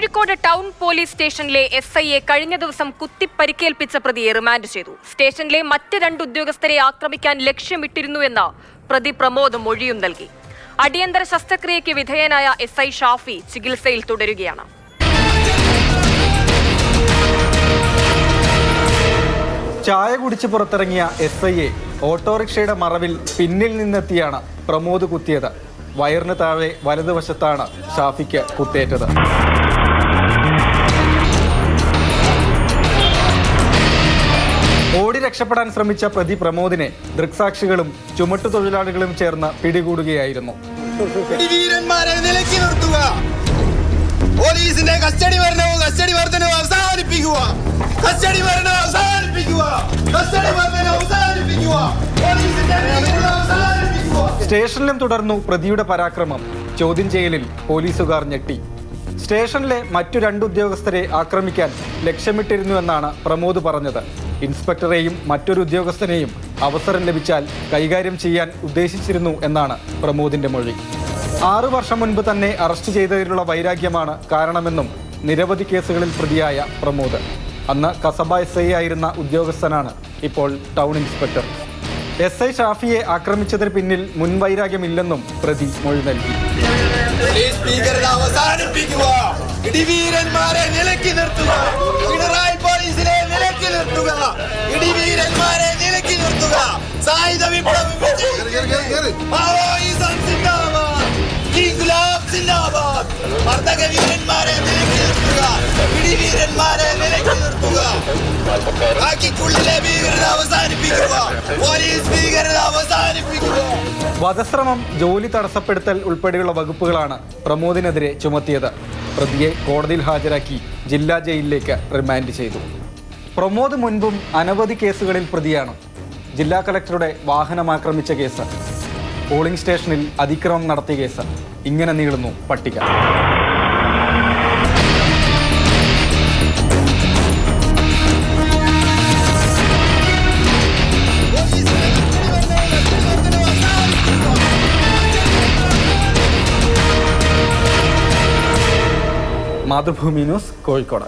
Kozhikode town police സ്റ്റേഷനിലെ എസ്ഐയെ കഴിഞ്ഞ ദിവസം കുത്തിപ്പരിക്കേൽപ്പിച്ച പ്രതിയെ റിമാൻഡ് ചെയ്തു. സ്റ്റേഷനിലെ മറ്റ് 2 ഉദ്യോഗസ്ഥരെ ആക്രമിക്കാൻ ലക്ഷ്യമിട്ടിരുന്നുവെന്ന് പ്രതി പ്രമോദ് മൊഴിയും നൽകി. അടിയന്തര ശസ്ത്രക്രിയയ്ക്ക് വിധേയനായ എസ്ഐ ഷാഫി ചികിത്സയിൽ തുടരുകയാണ്. ചായ കുടിച്ച് പുറത്തിറങ്ങിയ എസ്ഐയെ ഓട്ടോറിക്ഷയുടെ മറവിൽ പിന്നിൽ നിന്നെത്തിയാണ് പ്രമോദ് കുത്തിയത്. വയറിന് താഴെ വലതുവശത്താണ് ഷാഫിക്ക് കുത്തേറ്റത്. ഓടി രക്ഷപ്പെടാൻ ശ്രമിച്ച പ്രതി പ്രമോദിനെ ദൃക്സാക്ഷികളും ചുമട്ടുതൊഴിലാളികളും ചേർന്ന് പിടികൂടുകയായിരുന്നു. പോലീസിന്റെ കസ്റ്റഡി ഭരണവും കസ്റ്റഡി വർദ്ധനവും അവസാനിപ്പിക്കുക. കസ്റ്റഡി ഭരണം അവസാനിപ്പിക്കുക. കസ്റ്റഡി വർദ്ധനവും അവസാനിപ്പിക്കുക. സ്റ്റേഷനിലും തുടർന്നു പ്രതിയുടെ പരാക്രമം. ചോദ്യം ചെയ്യലിൽ പോലീസുകാർ ഞെട്ടി. സ്റ്റേഷനിലെ മറ്റു 2 ഉദ്യോഗസ്ഥരെ ആക്രമിക്കാൻ ലക്ഷ്യമിട്ടിരുന്നുവെന്നാണ് പ്രമോദ് പറഞ്ഞത്. ഇൻസ്പെക്ടറെയും മറ്റൊരു ഉദ്യോഗസ്ഥനെയും അവസരം ലഭിച്ചാൽ കൈകാര്യം ചെയ്യാൻ ഉദ്ദേശിച്ചിരുന്നു എന്നാണ് പ്രമോദിന്റെ മൊഴി. 6 വർഷം മുൻപ് തന്നെ അറസ്റ്റ് ചെയ്തതിലുള്ള വൈരാഗ്യമാണ് കാരണമെന്നും നിരവധി കേസുകളിൽ പ്രതിയായ പ്രമോദ്. അന്ന് കസബ SI ആയിരുന്ന ഉദ്യോഗസ്ഥനാണ് ഇപ്പോൾ ടൗൺ ഇൻസ്പെക്ടർ. SI ഷാഫിയെ ആക്രമിച്ചതിന് പിന്നിൽ മുൻവൈരാഗ്യമില്ലെന്നും പ്രതി മൊഴി നൽകി. വധശ്രമം, ജോലി തടസ്സപ്പെടുത്തൽ ഉൾപ്പെടെയുള്ള വകുപ്പുകളാണ് പ്രമോദിനെതിരെ ചുമത്തിയത്. പ്രതിയെ കോടതിയിൽ ഹാജരാക്കി ജില്ലാ ജയിലിലേക്ക് റിമാൻഡ് ചെയ്തു. പ്രമോദ് മുൻപും അനവധി കേസുകളിൽ പ്രതിയാണ്. ജില്ലാ കളക്ടറുടെ വാഹനം ആക്രമിച്ച കേസ്, പോളിംഗ് സ്റ്റേഷനിൽ അതിക്രമം നടത്തിയ കേസ്, ഇങ്ങനെ നീളുന്നു പട്ടിക. മാതൃഭൂമി ന്യൂസ്, കോഴിക്കോട്.